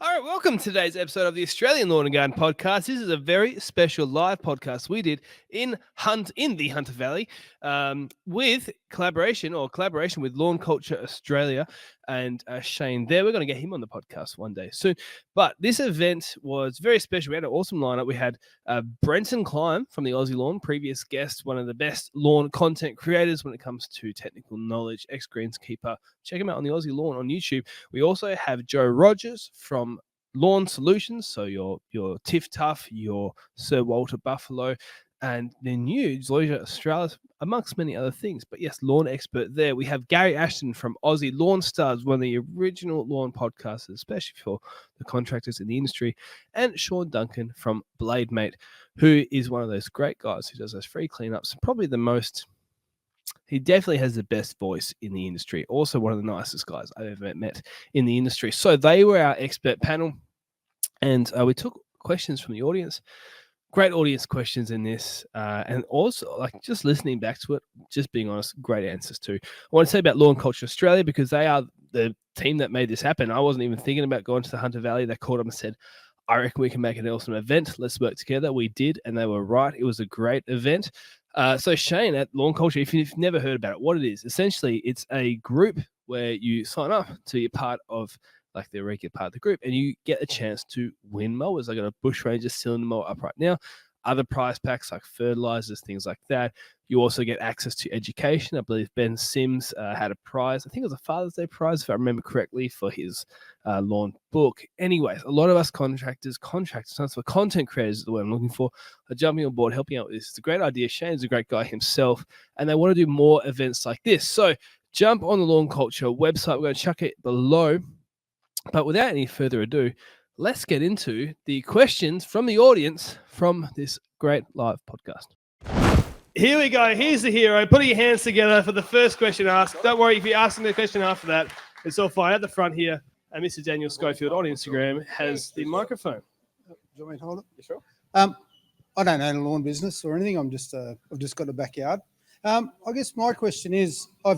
All right, welcome to today's episode of the Australian Lawn and Garden Podcast. This is a very special live podcast we did in the Hunter Valley with collaboration with Lawn Culture Australia and Shane there. We're going to get him on the podcast one day soon. But this event was very special. We had an awesome lineup. We had Brenton Kliem from the Aussie Lawn, previous guest, one of the best lawn content creators when it comes to technical knowledge, ex-greenskeeper. Check him out on the Aussie Lawn on YouTube. We also have Joe Rogers from Lawn Solutions, so your Tiff Tuff, your Sir Walter Buffalo, and the new Zoysia Australis, amongst many other things. But yes, lawn expert there. We have Garry Ashton from Aussie Lawn Stars, one of the original lawn podcasters, especially for the contractors in the industry, and Sean Duncan from Blade Mate, who is one of those great guys who does those free cleanups. Probably the most. He definitely has the best voice in the industry. Also, one of the nicest guys I've ever met in the industry. So they were our expert panel, and we took questions from the audience. Great audience questions in this, and also like just listening back to it, just being honest, great answers too. I want to say about Lawn Culture Australia because they are the team that made this happen. I wasn't even thinking about going to the Hunter Valley. They called up and said, I reckon we can make an awesome event. Let's work together. We did, and they were right. It was a great event. So Shane at Lawn Culture, if you've never heard about it, what it is, essentially it's a group where you sign up to be part of like the regular part of the group and you get a chance to win mowers. I got a Bush Ranger cylinder mower up right now. Other prize packs like fertilizers, things like that. You also get access to education. I believe Ben Sims had a prize. I think it was a Father's Day prize, if I remember correctly, for his lawn book. Anyways, a lot of us contractors, for content creators is the word I'm looking for, are jumping on board, helping out with this. It's a great idea. Shane's a great guy himself, and they want to do more events like this. So jump on the Lawn Culture website. We're going to chuck it below. But without any further ado, let's get into the questions from the audience from this great live podcast. Here we go. Here's the hero. Put your hands together for the first question asked. Don't worry if you're asking the question after that. It's all fine. At the front here, Mr. Daniel Schofield on Instagram has the microphone. Do you want me to hold it? You sure? I don't own a lawn business or anything. I've just got a backyard. I guess my question is, I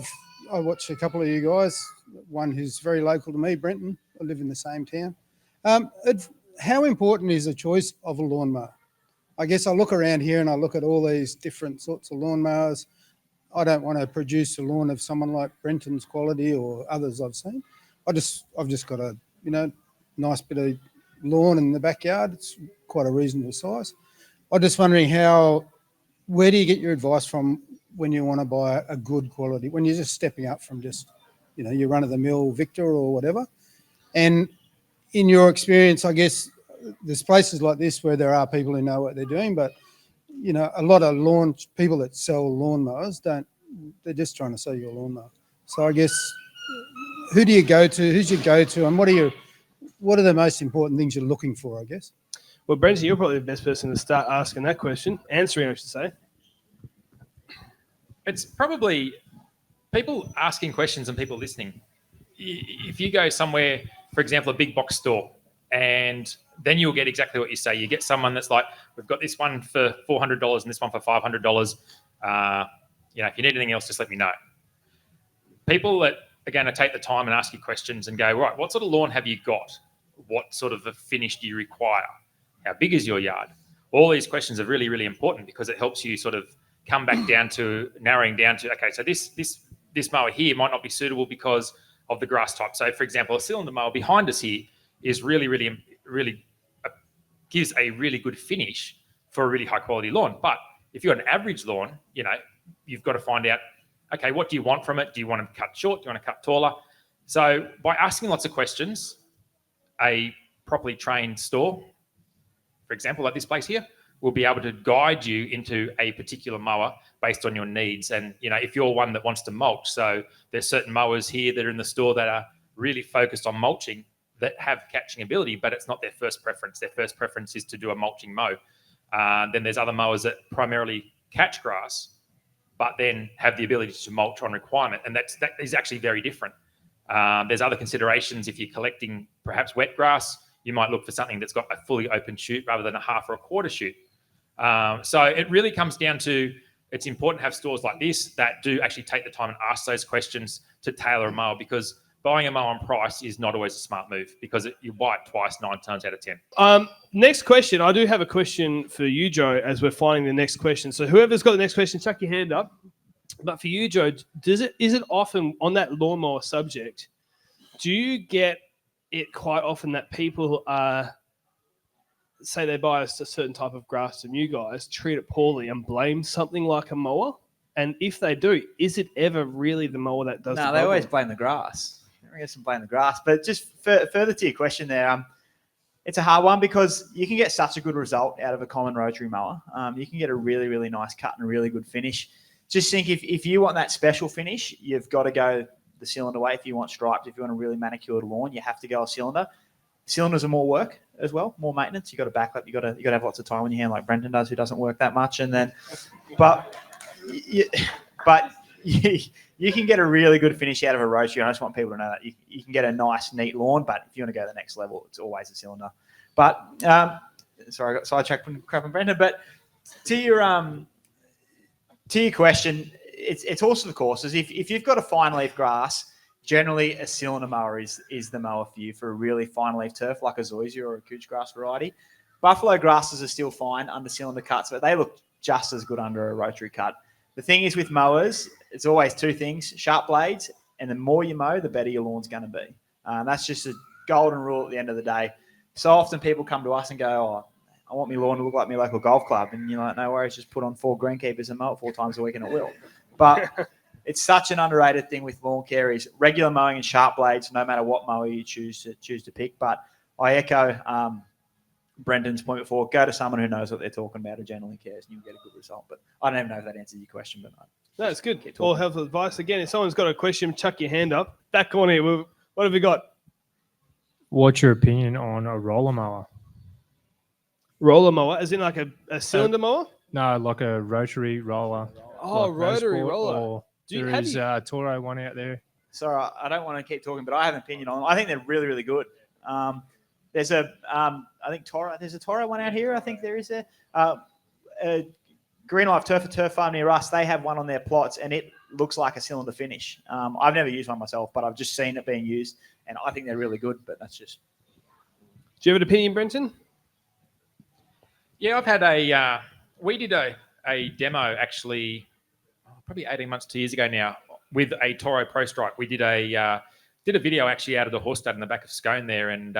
watch a couple of you guys. One who's very local to me, Brenton. I live in the same town. How important is the choice of a lawnmower? I guess I look around here and I look at all these different sorts of lawnmowers. I don't want to produce a lawn of someone like Brenton's quality or others I've seen. I've just got a nice bit of lawn in the backyard. It's quite a reasonable size. I'm just wondering where do you get your advice from when you want to buy a good quality, when you're just stepping up from just, your run-of-the-mill Victor or whatever? And in your experience, I guess there's places like this where there are people who know what they're doing, but, a lot of people that sell lawnmowers they're just trying to sell you a lawnmower. So I guess, who do you go to? Who's your go-to? And what are the most important things you're looking for, I guess? Well, Brenton, you're probably the best person to start asking that question, answering, I should say. It's probably people asking questions and people listening. If you go somewhere, for example, a big box store, and then you'll get exactly what you say. You get someone that's like, we've got this one for $400 and this one for $500. If you need anything else, just let me know. People that are going to take the time and ask you questions and go, right, what sort of lawn have you got? What sort of a finish do you require? How big is your yard? All these questions are really, really important because it helps you sort of come back down to narrowing down to, okay, so this mower here might not be suitable because of the grass type. So, for example, a cylinder mower behind us here is really, really, really gives a really good finish for a really high quality lawn. But if you're an average lawn, you've got to find out, okay, what do you want from it? Do you want to cut short? Do you want to cut taller? So by asking lots of questions, a properly trained store, for example, like this place here, will be able to guide you into a particular mower based on your needs. And, if you're one that wants to mulch, so there's certain mowers here that are in the store that are really focused on mulching that have catching ability, but it's not their first preference. Their first preference is to do a mulching mow. Then there's other mowers that primarily catch grass, but then have the ability to mulch on requirement. And that is actually very different. There's other considerations. If you're collecting perhaps wet grass, you might look for something that's got a fully open chute rather than a half or a quarter chute. So it really comes down to, it's important to have stores like this that do actually take the time and ask those questions to tailor a mower, because buying a mower on price is not always a smart move because you buy it twice, 9 times out of 10. Next question. I do have a question for you, Joe, as we're finding the next question. So whoever's got the next question, chuck your hand up. But for you, Joe, is it often on that lawnmower subject, do you get it quite often that people say they buy a certain type of grass from you guys, treat it poorly and blame something like a mower? And if they do, is it ever really the mower that does No, they always blame the grass. I guess I'm blaming the grass. But just further to your question there, it's a hard one because you can get such a good result out of a common rotary mower. You can get a really, really nice cut and a really good finish. Just think if you want that special finish, you've got to go the cylinder way. If you want striped, if you want a really manicured lawn, you have to go a cylinder. Cylinders are more work as well, more maintenance. You got to backlight. You got to have lots of time on your hand, like Brenton does, who doesn't work that much. And then, but you can get a really good finish out of a rotary. I just want people to know that you can get a nice, neat lawn. But if you want to go to the next level, it's always a cylinder. But sorry, I got sidetracked from crap and Brenton. But to your question, it's horses for courses. If you've got a fine leaf grass, generally a cylinder mower is the mower for you for a really fine leaf turf like a zoysia or a couch grass variety. Buffalo grasses are still fine under cylinder cuts, but they look just as good under a rotary cut. The thing is with mowers, it's always two things: sharp blades, and the more you mow, the better your lawn's going to be. That's just a golden rule at the end of the day. So often people come to us and go, "Oh, I want my lawn to look like my local golf club," and you're like, "No worries, just put on 4 greenkeepers and mow it 4 times a week and it will." But it's such an underrated thing with lawn care is regular mowing and sharp blades, no matter what mower you choose to pick. But I echo Brendan's point before. Go to someone who knows what they're talking about or generally cares, and you'll get a good result. But I don't even know if that answers your question. But no, it's good. All helpful advice. Again, if someone's got a question, chuck your hand up. Back on here. What have we got? What's your opinion on a roller mower? Roller mower, as in like a cylinder mower? No, like a rotary roller. Oh, like rotary Rosport, roller. Or there is a Toro one out there. Sorry, I don't want to keep talking, but I have an opinion on them. I think they're really, really good. There's a Toro one out here. I think there is a Green Life Turf Farm near us. They have one on their plots, and it looks like a cylinder finish. I've never used one myself, but I've just seen it being used, and I think they're really good. But that's just. Do you have an opinion, Brenton? Yeah, I've had we did a demo actually, probably 18 months, 2 years ago now, with a Toro Pro Strike. We did a video actually out of the horse stud in the back of Scone there. And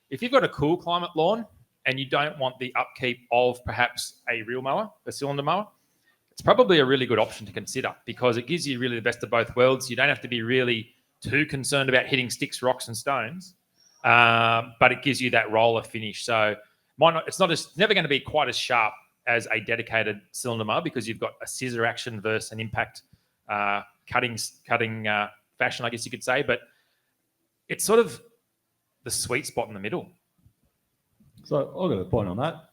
if you've got a cool climate lawn and you don't want the upkeep of perhaps a real mower, a cylinder mower, it's probably a really good option to consider because it gives you really the best of both worlds. You don't have to be really too concerned about hitting sticks, rocks and stones, but it gives you that roller finish. So it's never going to be quite as sharp as a dedicated cylinder mower because you've got a scissor action versus an impact cutting fashion, I guess you could say. But it's sort of the sweet spot in the middle. So I've got a point on that.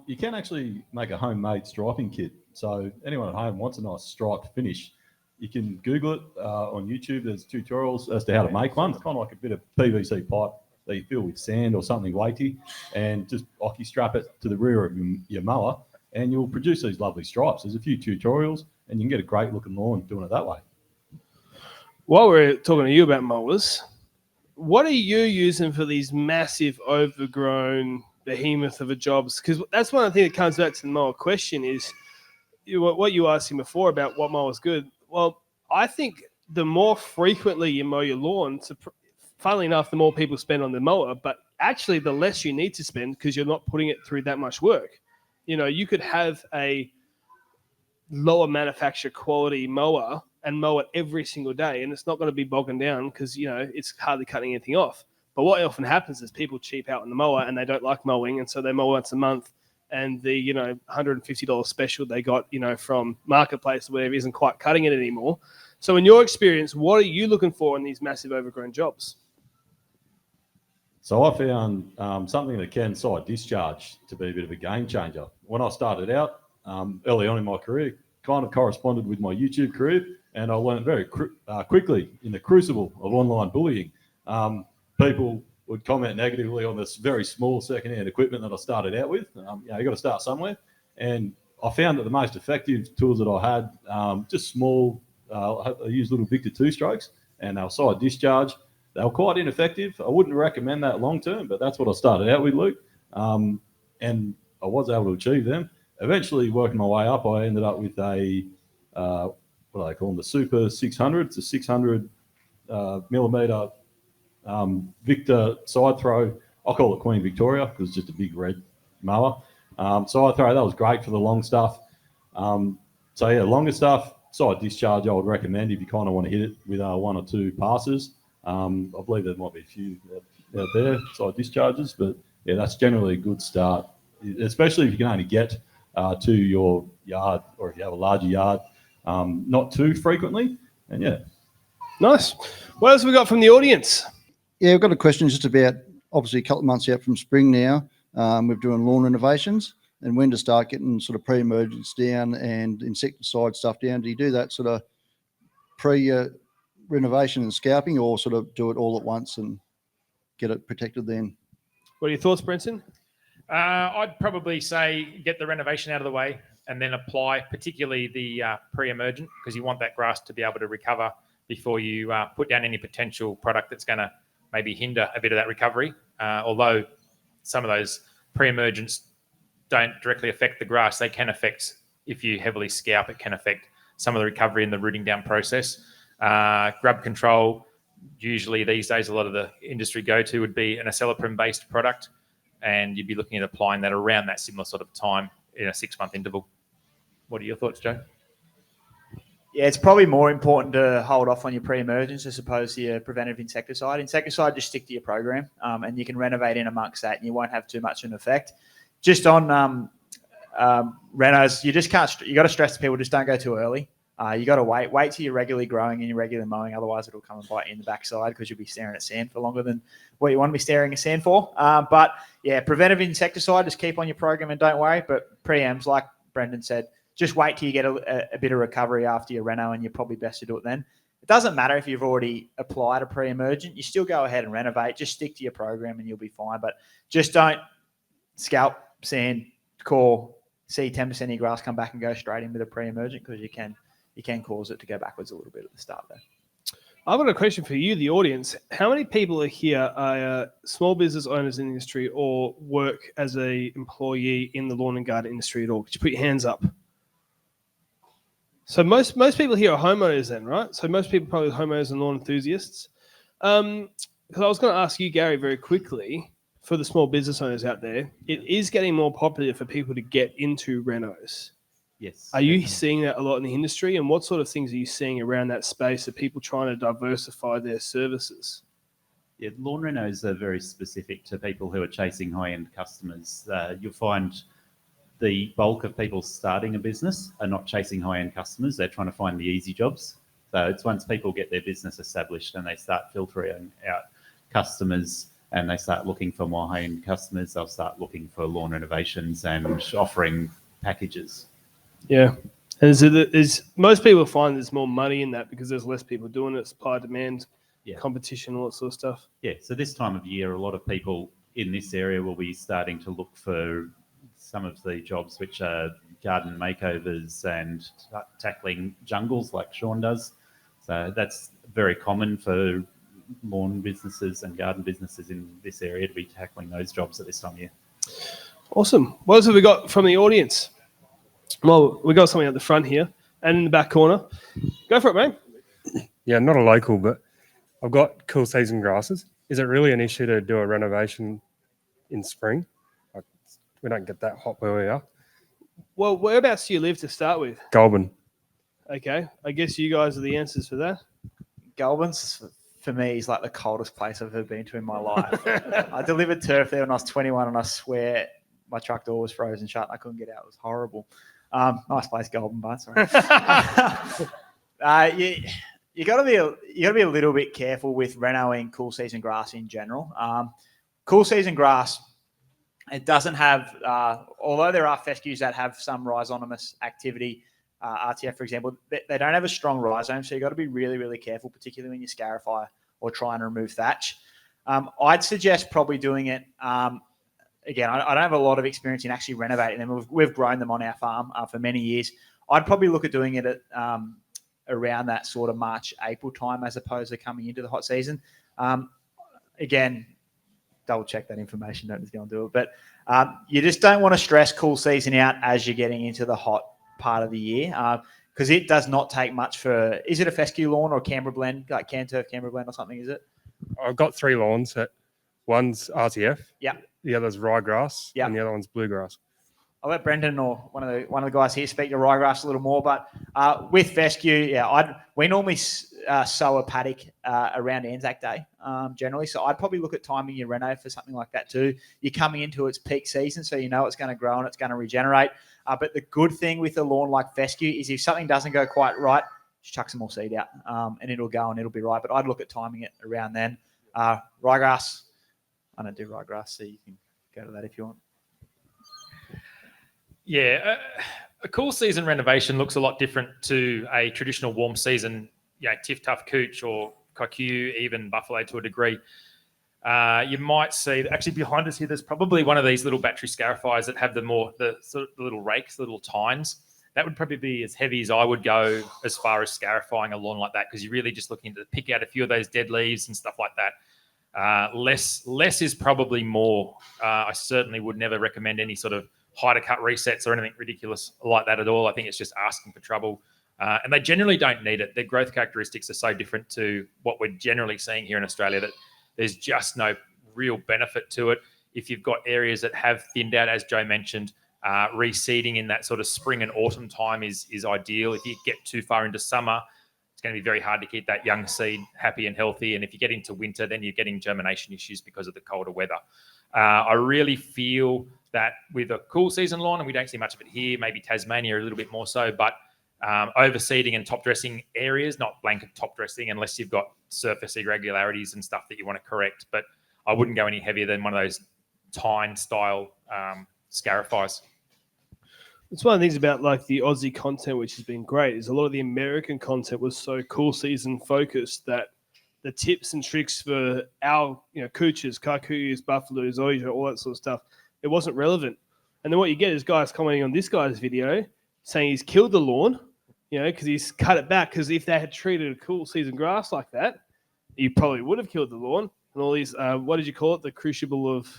You can actually make a homemade striping kit. So anyone at home wants a nice striped finish, you can Google it on YouTube. There's tutorials as to how to make one. It's kind of like a bit of PVC pipe that you fill with sand or something weighty and just hockey strap it to the rear of your mower and you'll produce these lovely stripes. There's a few tutorials and you can get a great looking lawn doing it that way. While we're talking to you about mowers, what are you using for these massive overgrown behemoth of a jobs? Because that's one of the things that comes back to the mower question is what you were asking before about what mower's good. Well, I think the more frequently you mow your lawn, funnily enough, the more people spend on the mower, but actually the less you need to spend because you're not putting it through that much work. You know, you could have a lower manufacturer quality mower and mow it every single day, and it's not going to be bogging down because, you know, it's hardly cutting anything off. But what often happens is people cheap out on the mower and they don't like mowing, and so they mow once a month, and the, you know, $150 special they got, you know, from Marketplace or whatever isn't quite cutting it anymore. So in your experience, what are you looking for in these massive overgrown jobs? So I found something that can side discharge to be a bit of a game changer. When I started out early on in my career, kind of corresponded with my YouTube career, and I learned very quickly in the crucible of online bullying. People would comment negatively on this very small second-hand equipment that I started out with. You know, you got to start somewhere. And I found that the most effective tools that I had, just small, I used little Victor 2-strokes, and they'll side discharge. they were quite ineffective. I wouldn't recommend that long term, but that's what I started out with, Luke. And I was able to achieve them. Eventually, working my way up, I ended up with a what do they call them? The Super 600. It's a 600 millimeter Victor side throw. I call it Queen Victoria because it's just a big red mower. Side throw, that was great for the long stuff. So yeah, longer stuff, side discharge I would recommend if you kind of want to hit it with 1 or 2 passes. I believe there might be a few out there, side discharges, but yeah, that's generally a good start, especially if you can only get to your yard, or if you have a larger yard, not too frequently. And yeah. Nice. What else have we got from the audience? Yeah, I've got a question just about, obviously a couple of months out from spring now. We're doing lawn renovations and when to start getting sort of pre-emergence down and insecticide stuff down. Do you do that sort of pre-renovation and scalping, or sort of do it all at once and get it protected then? What are your thoughts, Brenton? I'd probably say get the renovation out of the way and then apply, particularly the pre-emergent, because you want that grass to be able to recover before you put down any potential product that's going to maybe hinder a bit of that recovery. Although some of those pre-emergents don't directly affect the grass, they can affect, if you heavily scalp, it can affect some of the recovery and the rooting down process. Grub control, usually these days a lot of the industry go-to would be an acetylprim-based product, and you'd be looking at applying that around that similar sort of time in a 6-month interval. What are your thoughts, Joe? Yeah, it's probably more important to hold off on your pre-emergence as opposed to your preventive insecticide. Insecticide, just stick to your program, and you can renovate in amongst that, and you won't have too much of an effect. Just on renos, you just can't. You got to stress to people: just don't go too early. You got to wait till you're regularly growing and you're regularly mowing. Otherwise, it'll come and bite you in the backside because you'll be staring at sand for longer than what you want to be staring at sand for. But yeah, preventive insecticide, just keep on your program and don't worry. But preems, like Brendan said, just wait till you get a bit of recovery after your reno, and you're probably best to do it then. It doesn't matter if you've already applied a pre-emergent. You still go ahead and renovate. Just stick to your program and you'll be fine. But just don't scalp, sand, core, see 10% of your grass come back and go straight in with a pre-emergent, because you can cause it to go backwards a little bit at the start there. I've got a question for you, the audience. How many people are here are small business owners in the industry or work as a employee in the lawn and garden industry at all? Could you put your hands up? So most people here are homeowners then, right? So most people probably homeowners and lawn enthusiasts. Because I was going to ask you, Garry, very quickly, for the small business owners out there, it is getting more popular for people to get into renos. Yes. Are you seeing that a lot in the industry? And what sort of things are you seeing around that space of people trying to diversify their services? Yeah, lawn renos are very specific to people who are chasing high-end customers. You'll find the bulk of people starting a business are not chasing high-end customers. They're trying to find the easy jobs. So it's once people get their business established and they start filtering out customers and they start looking for more high-end customers, they'll start looking for lawn renovations and offering packages. Yeah. And most people find there's more money in that because there's less people doing it, supply, demand, competition, all that sort of stuff. Yeah, so this time of year, a lot of people in this area will be starting to look for some of the jobs which are garden makeovers and tackling jungles like Sean does. So that's very common for lawn businesses and garden businesses in this area to be tackling those jobs at this time of year. Awesome. What else have we got from the audience? Well, we got something at the front here and in the back corner. Go for it, mate. Yeah, not a local, but I've got cool season grasses. Is it really an issue to do a renovation in spring? We don't get that hot where we are. Well, whereabouts do you live to start with? Goulburn. Okay. I guess you guys are the answers for that. Goulburn's, for me, is like the coldest place I've ever been to in my life. I delivered turf there when I was 21, and I swear my truck door was frozen shut. I couldn't get out. It was horrible. Nice place, Goulburn, but sorry. You got to be a little bit careful with renoing cool season grass in general. Cool season grass, it doesn't have, although there are fescues that have some rhizonomous activity, RTF, for example, they don't have a strong rhizome, so you've got to be really, really careful, particularly when you scarify or try and remove thatch. I'd suggest probably doing it, again, I don't have a lot of experience in actually renovating them. We've grown them on our farm for many years. I'd probably look at doing it at around that sort of March, April time as opposed to coming into the hot season. Again, double check that information. Don't just go and do it. But you just don't want to stress cool season out as you're getting into the hot part of the year, because it does not take much for. Is it a fescue lawn or a Canberra blend, like Canturf Canberra blend or something? Is it? I've got 3 lawns. One's RTF. Yeah. The other's ryegrass. Yeah. And the other one's bluegrass. I'll let Brendan or one of the guys here speak to ryegrass a little more. But with fescue, we normally sow a paddock around Anzac Day generally. So I'd probably look at timing your reno for something like that too. You're coming into its peak season, so you know it's going to grow and it's going to regenerate. But the good thing with a lawn like fescue is if something doesn't go quite right, just chuck some more seed out and it'll go and it'll be right. But I'd look at timing it around then. Ryegrass, I don't do ryegrass, so you can go to that if you want. Yeah, a cool season renovation looks a lot different to a traditional warm season, Tiff Tough Cooch or Cockatoo, even Buffalo to a degree. You might see, actually behind us here, there's probably one of these little battery scarifiers that have the sort of little rakes, the little tines. That would probably be as heavy as I would go as far as scarifying a lawn like that, because you're really just looking to pick out a few of those dead leaves and stuff like that. Less is probably more. I certainly would never recommend any sort of high to cut resets or anything ridiculous like that at all. I think it's just asking for trouble. And they generally don't need it. Their growth characteristics are so different to what we're generally seeing here in Australia that there's just no real benefit to it. If you've got areas that have thinned out, as Joe mentioned, reseeding in that sort of spring and autumn time is ideal. If you get too far into summer, it's going to be very hard to keep that young seed happy and healthy. And if you get into winter, then you're getting germination issues because of the colder weather. I really feel that with a cool season lawn, and we don't see much of it here, maybe Tasmania a little bit more so, but overseeding and top dressing areas, not blanket top dressing unless you've got surface irregularities and stuff that you want to correct. But I wouldn't go any heavier than one of those tine style scarifiers. It's one of the things about like the Aussie content, which has been great, is a lot of the American content was so cool season focused that the tips and tricks for our, cooches, Kikuus, buffaloes, oija, all that sort of stuff, it wasn't relevant. And then what you get is guys commenting on this guy's video saying he's killed the lawn, because he's cut it back. Because if they had treated a cool season grass like that, you probably would have killed the lawn. And all these, what did you call it? The crucible of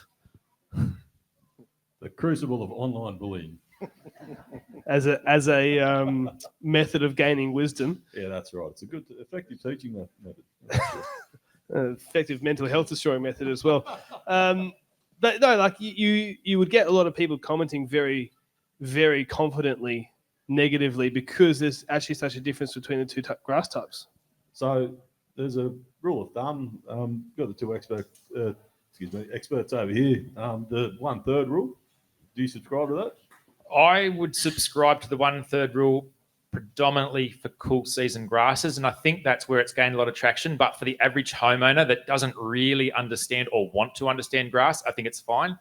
online bullying. as a method of gaining wisdom. Yeah, that's right. It's a good, effective teaching method. Effective mental health destroying method as well. But no, like you would get a lot of people commenting very, very confidently negatively because there's actually such a difference between the two grass types. So there's a rule of thumb. Got the two experts over here. The 1/3 rule. Do you subscribe to that? I would subscribe to the 1/3 rule predominantly for cool season grasses, and I think that's where it's gained a lot of traction. But for the average homeowner that doesn't really understand or want to understand grass, I think it's fine.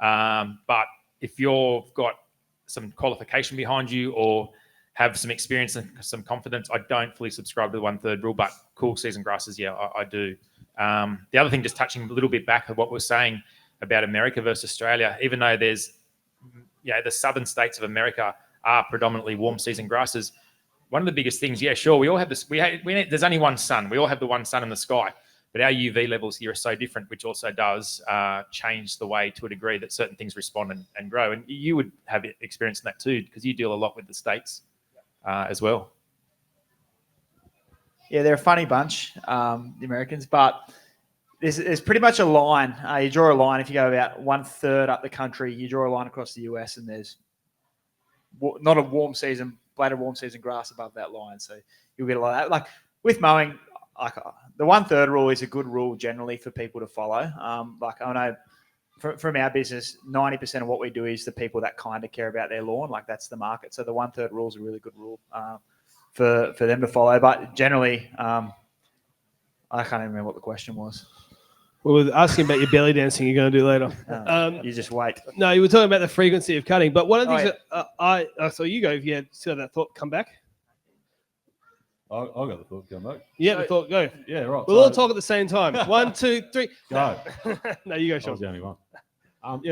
But if you've got some qualification behind you or have some experience and some confidence, I don't fully subscribe to the 1/3 rule. But cool season grasses, yeah, I do. The other thing, just touching a little bit back of what we're saying about America versus Australia, even though there's the southern states of America are predominantly warm season grasses. One of the biggest things, sure, we all have this. There's only one sun. We all have the one sun in the sky, but our UV levels here are so different, which also does change the way to a degree that certain things respond and grow. And you would have experience in that too, because you deal a lot with the states as well. Yeah, they're a funny bunch, the Americans, but there's pretty much a line. You draw a line if you go about 1/3 up the country. You draw a line across the US, and there's not a blade of warm season grass above that line. So you'll get a lot of that. Like with mowing, the 1/3 rule is a good rule generally for people to follow. I know from our business, 90% of what we do is the people that kind of care about their lawn. Like that's the market. So the 1/3 rule is a really good rule for them to follow. But generally, I can't even remember what the question was. Well, we're asking about your belly dancing you're going to do later. You just wait. No, you were talking about the frequency of cutting. But one of the things that I saw you go, if you had still that thought, come back. I got the thought come back. Yeah, the thought, go. Yeah, right. We'll all talk at the same time. 1, 2, 3. Go. No, you go, Sean. I was the only one.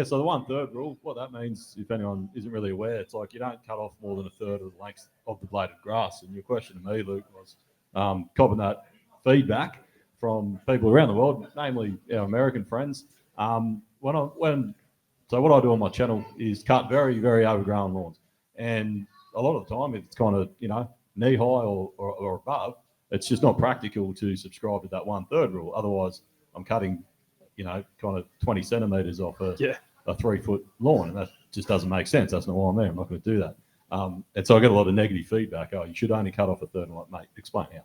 So the 1/3 rule, what that means, if anyone isn't really aware, it's like you don't cut off more than 1/3 of the length of the blade of grass. And your question to me, Luke, was copping that feedback from people around the world, namely our American friends. So what I do on my channel is cut very, very overgrown lawns. And a lot of the time, if it's kind of, knee high or above, it's just not practical to subscribe to that 1/3 rule. Otherwise, I'm cutting, kind of 20 centimeters off a 3-foot lawn, and that just doesn't make sense. That's not why I'm there. I'm not going to do that. And so I get a lot of negative feedback. Oh, you should only cut off 1/3. I'm like, mate, explain how.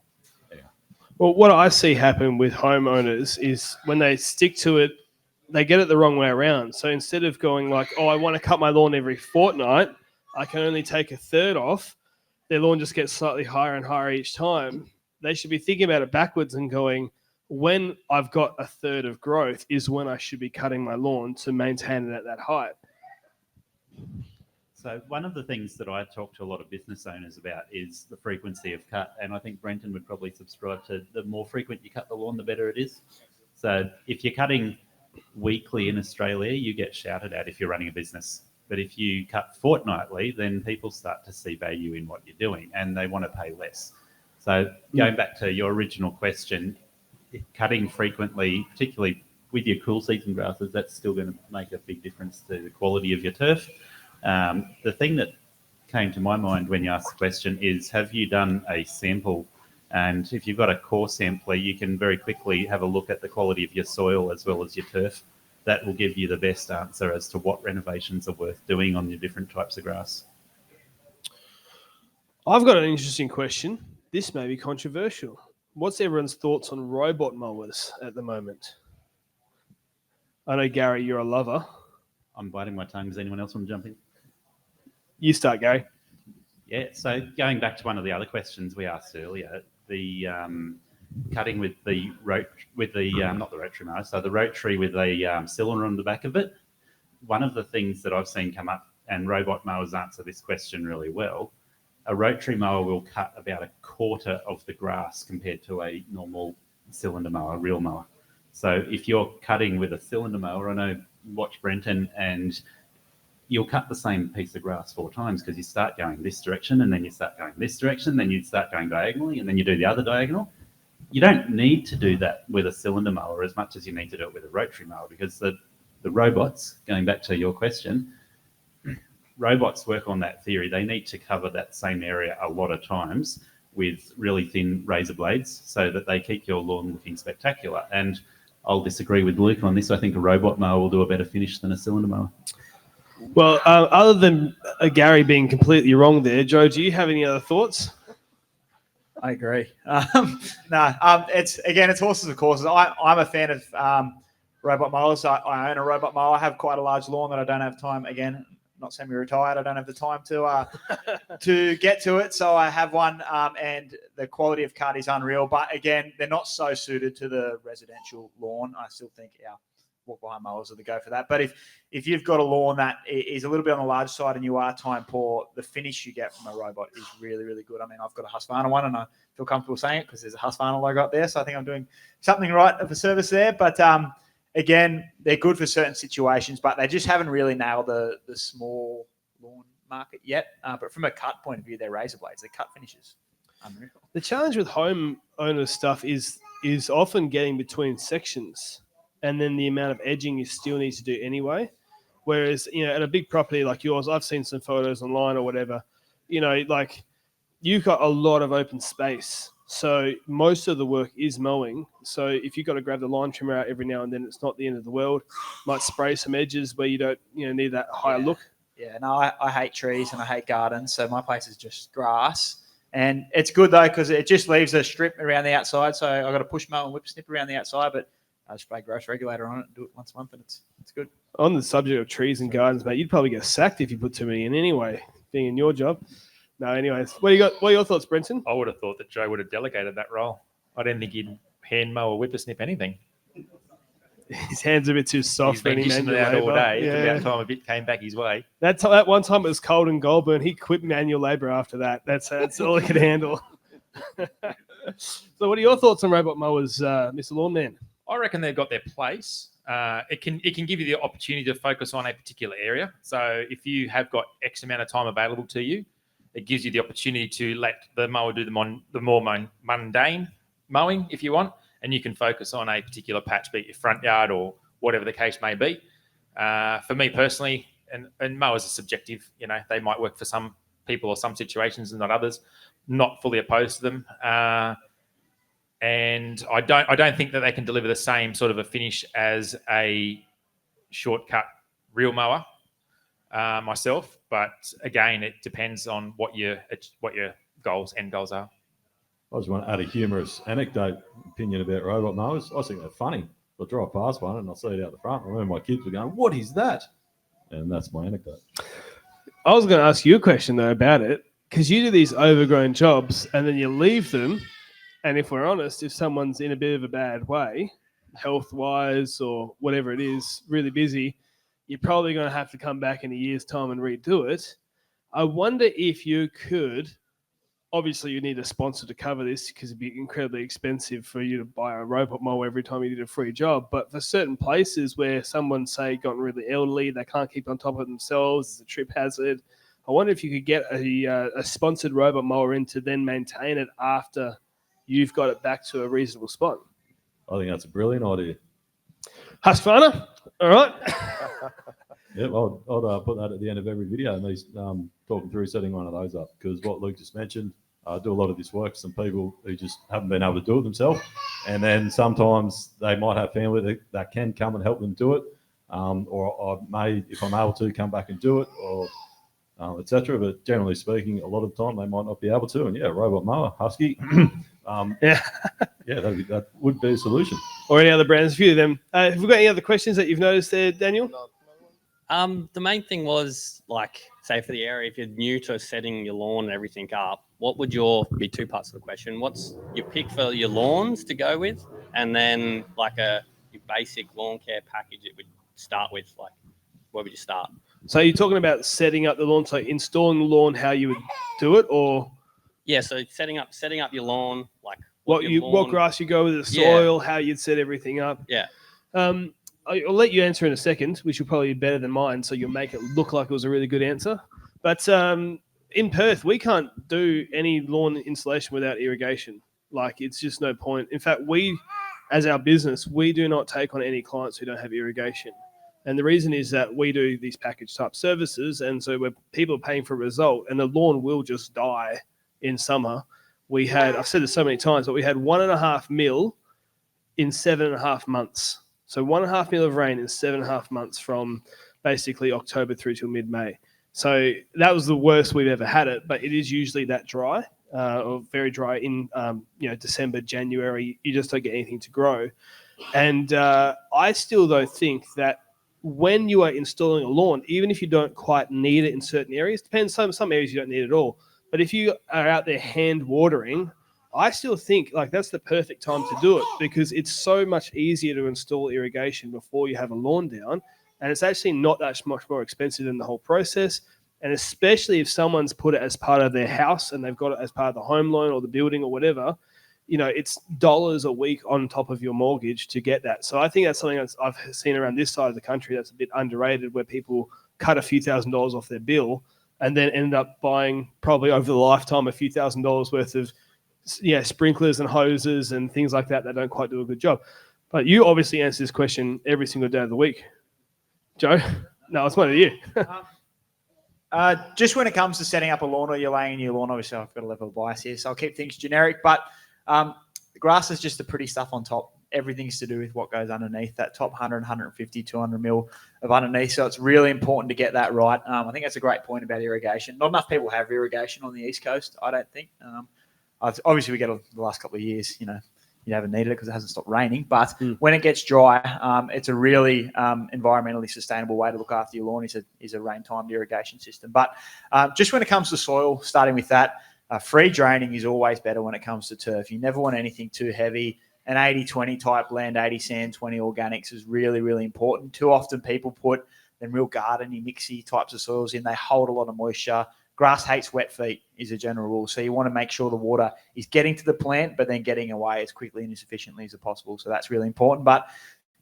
Well, what I see happen with homeowners is when they stick to it, they get it the wrong way around. So instead of going like, oh, I want to cut my lawn every fortnight, I can only take 1/3 off. Their lawn just gets slightly higher and higher each time. They should be thinking about it backwards and going, when I've got 1/3 of growth is when I should be cutting my lawn to maintain it at that height. So one of the things that I talk to a lot of business owners about is the frequency of cut. And I think Brenton would probably subscribe to the more frequent you cut the lawn, the better it is. So if you're cutting weekly in Australia, you get shouted at if you're running a business. But if you cut fortnightly, then people start to see value in what you're doing and they want to pay less. So going back to your original question, cutting frequently, particularly with your cool season grasses, that's still going to make a big difference to the quality of your turf. The thing that came to my mind when you asked the question is, have you done a sample? And if you've got a core sampler, you can very quickly have a look at the quality of your soil as well as your turf. That will give you the best answer as to what renovations are worth doing on your different types of grass. I've got an interesting question. This may be controversial. What's everyone's thoughts on robot mowers at the moment? I know, Gary, you're a lover. I'm biting my tongue. Does anyone else want to jump in? You start, Gary. Yeah, so going back to one of the other questions we asked earlier, the cutting with the not the rotary mower, so the rotary with a cylinder on the back of it. One of the things that I've seen come up, and robot mowers answer this question really well, a rotary mower will cut about 1/4 of the grass compared to a normal cylinder mower, real mower. So if you're cutting with a cylinder mower, I know, watch Brenton, and you'll cut the same piece of grass 4 times because you start going this direction and then you start going this direction, then you start going diagonally and then you do the other diagonal. You don't need to do that with a cylinder mower as much as you need to do it with a rotary mower, because the robots, going back to your question, robots work on that theory. They need to cover that same area a lot of times with really thin razor blades so that they keep your lawn looking spectacular. And I'll disagree with Luke on this. I think a robot mower will do a better finish than a cylinder mower. Well, other than Gary being completely wrong there, Joe, do you have any other thoughts? I agree. It's horses of courses. I'm a fan of robot mowers. I own a robot mower. I have quite a large lawn that I don't have time. Again, not semi-retired. I don't have the time to get to it. So I have one, and the quality of cut is unreal. But again, they're not so suited to the residential lawn. I still think our walk-behind mowers are the go for that. But if you've got a lawn that is a little bit on the large side and you are time poor, the finish you get from a robot is really, really good. I mean, I've got a Husqvarna one, and I feel comfortable saying it because there's a Husqvarna logo up there. So I think I'm doing something right of a service there. But again, they're good for certain situations, but they just haven't really nailed the small lawn market yet. But from a cut point of view, they're razor blades. They're cut finishes. Unreal. The challenge with homeowner stuff is often getting between sections, and then the amount of edging you still need to do anyway. Whereas, at a big property like yours, I've seen some photos online or whatever, like you've got a lot of open space. So most of the work is mowing. So if you've got to grab the lawn trimmer out every now and then, it's not the end of the world. Might spray some edges where you don't, need that higher look. Yeah, no, I hate trees and I hate gardens. So my place is just grass. And it's good though, because it just leaves a strip around the outside. So I've got a push mower and whip snip around the outside, but I spray grass regulator on it and do it once a month, and it's good. On the subject of trees and gardens, mate, you'd probably get sacked if you put too many in anyway, being in your job. No, anyways, what are your thoughts, Brenton? I would have thought that Joe would have delegated that role. I didn't think he'd hand mow or whippersnip anything. His hands are a bit too soft for any manual out all day. Yeah. About time a bit came back his way. That one time it was cold in Goulburn, he quit manual labour after that. That's all he could handle. So what are your thoughts on robot mowers, Mr. Lawnman? I reckon they've got their place. It can give you the opportunity to focus on a particular area. So if you have got X amount of time available to you, it gives you the opportunity to let the mower do the more mundane mowing if you want, and you can focus on a particular patch, be it your front yard or whatever the case may be. For me personally, and mowers are subjective, they might work for some people or some situations and not others. Not fully opposed to them. And I don't think that they can deliver the same sort of a finish as a shortcut reel mower myself. But again, it depends on what your end goals are. I just want to add a humorous opinion about robot mowers. I think they're funny. I drive past one and I see it out the front. I remember my kids were going, "What is that?" And that's my anecdote. I was going to ask you a question though about it, because you do these overgrown jobs and then you leave them. And if we're honest, if someone's in a bit of a bad way, health-wise or whatever it is, really busy, you're probably going to have to come back in a year's time and redo it. I wonder if you could, obviously you need a sponsor to cover this because it'd be incredibly expensive for you to buy a robot mower every time you did a free job. But for certain places where someone's, say, gotten really elderly, they can't keep on top of themselves, it's a trip hazard, I wonder if you could get a sponsored robot mower in to then maintain it after you've got it back to a reasonable spot. I think that's a brilliant idea. Husqvarna, all right. Yep, I'd put that at the end of every video, and he's talking through setting one of those up, because what Luke just mentioned, I do a lot of this work for some people who just haven't been able to do it themselves, and then sometimes they might have family that can come and help them do it, or I may, if I'm able to, come back and do it, or etc. But generally speaking, a lot of the time they might not be able to, and robot mower, Husky, that would be a solution. Or any other brands, a few of them. Have we got any other questions that you've noticed there, Daniel? The main thing was, like, say for the area, if you're new to setting your lawn and everything up, what would be two parts of the question? What's your pick for your lawns to go with? And then like your basic lawn care package it would start with, like, where would you start? So you're talking about setting up the lawn, so installing the lawn, how you would do it, or? Yeah, so setting up your lawn, like what grass you go with, the soil, how you'd set everything up. Yeah. I'll let you answer in a second, which will probably be better than mine, so you'll make it look like it was a really good answer. But in Perth, we can't do any lawn installation without irrigation. Like, it's just no point. In fact, we, as our business, we do not take on any clients who don't have irrigation. And the reason is that we do these package type services, and so when people are paying for a result, and the lawn will just die in summer. I've said this so many times, but we had 1.5 mil in 7.5 months. So 1.5 mil of rain in 7.5 months from basically October through till mid-May. So that was the worst we've ever had it, but it is usually that dry or very dry in December, January. You just don't get anything to grow. And I still though think that when you are installing a lawn, even if you don't quite need it in certain areas, depends, some areas you don't need it at all. But if you are out there hand watering, I still think like that's the perfect time to do it, because it's so much easier to install irrigation before you have a lawn down. And it's actually not that much more expensive than the whole process. And especially if someone's put it as part of their house and they've got it as part of the home loan or the building or whatever, it's dollars a week on top of your mortgage to get that. So I think that's something that I've seen around this side of the country that's a bit underrated, where people cut a few $1,000s off their bill and then end up buying probably over the lifetime a few $1,000s worth of sprinklers and hoses and things like that don't quite do a good job. But you obviously answer this question every single day of the week. Joe? No, it's one of you. Just when it comes to setting up a lawn or you're laying in your lawn, obviously I've got a level of bias here, so I'll keep things generic. But the grass is just the pretty stuff on top. Everything's to do with what goes underneath, that top 100, 150, 200 mil of underneath. So it's really important to get that right. I think that's a great point about irrigation. Not enough people have irrigation on the East Coast, I don't think. Obviously, we get it the last couple of years, you haven't needed it because it hasn't stopped raining. But when it gets dry, it's a really environmentally sustainable way to look after your lawn is a rain-timed irrigation system. But just when it comes to soil, starting with that, free draining is always better when it comes to turf. You never want anything too heavy. An 80-20 type blend, 80 sand, 20 organics is really, really important. Too often people put them real gardeny, mixy types of soils in. They hold a lot of moisture. Grass hates wet feet is a general rule. So you want to make sure the water is getting to the plant, but then getting away as quickly and as efficiently as possible. So that's really important. But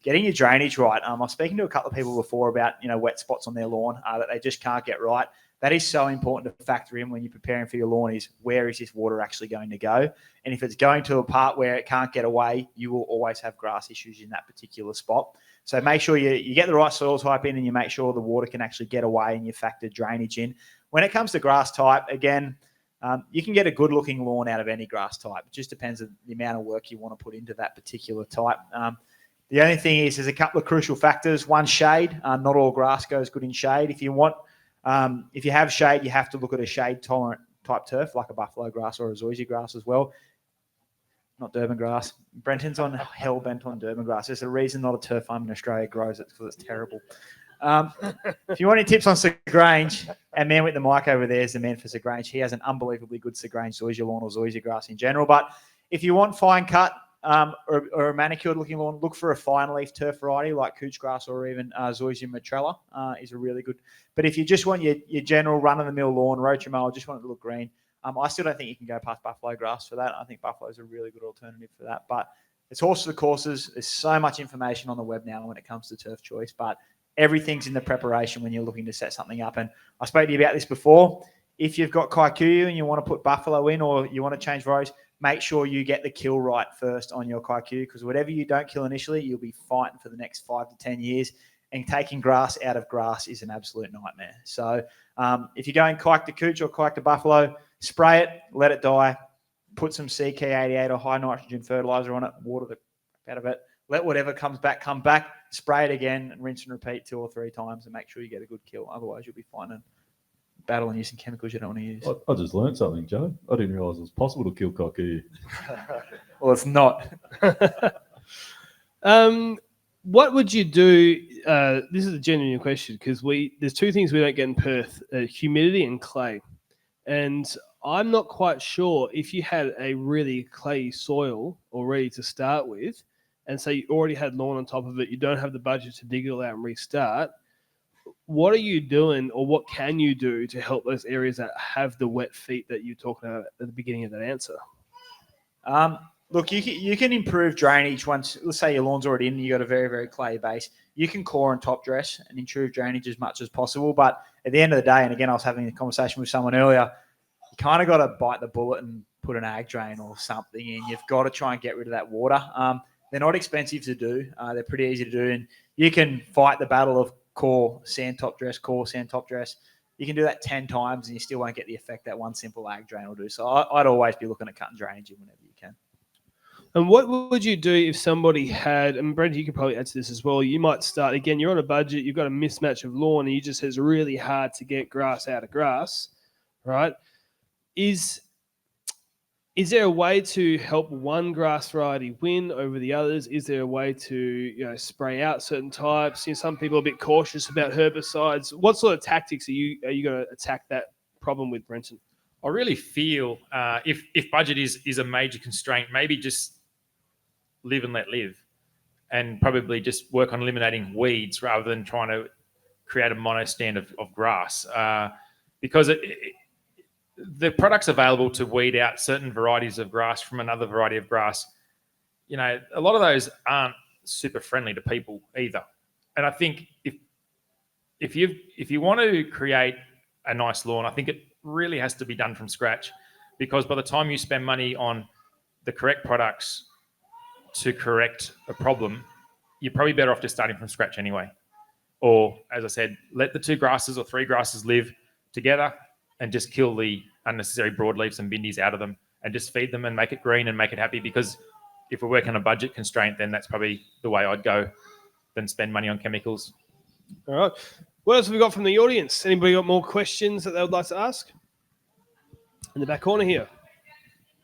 getting your drainage right. I was speaking to a couple of people before about, wet spots on their lawn that they just can't get right. that is so important to factor in when you're preparing for your lawn is where is this water actually going to go? And if it's going to a part where it can't get away, you will always have grass issues in that particular spot. So make sure you get the right soil type in and you make sure the water can actually get away and you factor drainage in. When it comes to grass type, again, you can get a good looking lawn out of any grass type. It just depends on the amount of work you want to put into that particular type. The only thing is there's a couple of crucial factors. One, shade. Not all grass goes good in shade. If you have shade, you have to look at a shade tolerant type turf like a buffalo grass or a zoysia grass as well. Not Durban grass. Brenton's on hell bent on Durban grass. There's a reason not a turf farm in Australia grows it because it's terrible. If you want any tips on Segrange, and man with the mic over there is the man for Segrange. He has an unbelievably good Segrange zoysia lawn or zoysia grass in general. But if you want fine cut or a manicured looking lawn, look for a fine leaf turf variety like couch grass or even zoysia matrella is a really good. But if you just want your general run of the mill lawn, roach mower, just want it to look green. I still don't think you can go past buffalo grass for that. I think buffalo is a really good alternative for that. But it's horses for courses. There's so much information on the web now when it comes to turf choice. But everything's in the preparation when you're looking to set something up. And I spoke to you about this before. If you've got kikuyu and you want to put buffalo in or you want to change varieties, make sure you get the kill right first on your kikuyu because whatever you don't kill initially, you'll be fighting for the next 5 to 10 years. And taking grass out of grass is an absolute nightmare. So if you're going kike to couch or kike to buffalo, spray it, let it die, put some CK88 or high nitrogen fertilizer on it, water the out of it, let whatever comes back come back, spray it again, and rinse and repeat 2 or 3 times and make sure you get a good kill. Otherwise, you'll be finding battling using chemicals you don't want to use. I just learned something, Joe. I didn't realise it was possible to kill kikuyu. Well, it's not. What would you do? This is a genuine question because there's 2 things we don't get in Perth: humidity and clay. And I'm not quite sure if you had a really clayey soil already to start with, and say you already had lawn on top of it, you don't have the budget to dig it all out and restart. What are you doing, or what can you do to help those areas that have the wet feet that you talked about at the beginning of that answer? Look, you can improve drainage once, let's say your lawn's already in and you've got a very, very clay base. You can core and top dress and improve drainage as much as possible. But at the end of the day, and again, I was having a conversation with someone earlier, you kind of got to bite the bullet and put an ag drain or something in. You've got to try and get rid of that water. They're not expensive to do. They're pretty easy to do. And you can fight the battle of core, sand top dress. You can do that 10 times and you still won't get the effect that one simple ag drain will do. So I'd always be looking at cutting drainage in whenever you can. And what would you do if somebody had, and Brenton, you could probably answer this as well, you might start, again, you're on a budget, you've got a mismatch of lawn, and you just it's really hard to get grass out of grass, right? Is there a way to help one grass variety win over the others? Is there a way to spray out certain types? Some people are a bit cautious about herbicides. What sort of tactics are you going to attack that problem with, Brenton? I really feel if budget is a major constraint, maybe just live and let live, and probably just work on eliminating weeds rather than trying to create a mono stand of grass, because the products available to weed out certain varieties of grass from another variety of grass, a lot of those aren't super friendly to people either. And I think if you want to create a nice lawn, I think it really has to be done from scratch, because by the time you spend money on the correct products to correct a problem, you're probably better off just starting from scratch anyway. Or, as I said, let the 2 grasses or 3 grasses live together and just kill the unnecessary broadleafs and bindies out of them and just feed them and make it green and make it happy. Because if we're working on a budget constraint, then that's probably the way I'd go than spend money on chemicals. All right. What else have we got from the audience? Anybody got more questions that they would like to ask? In the back corner here.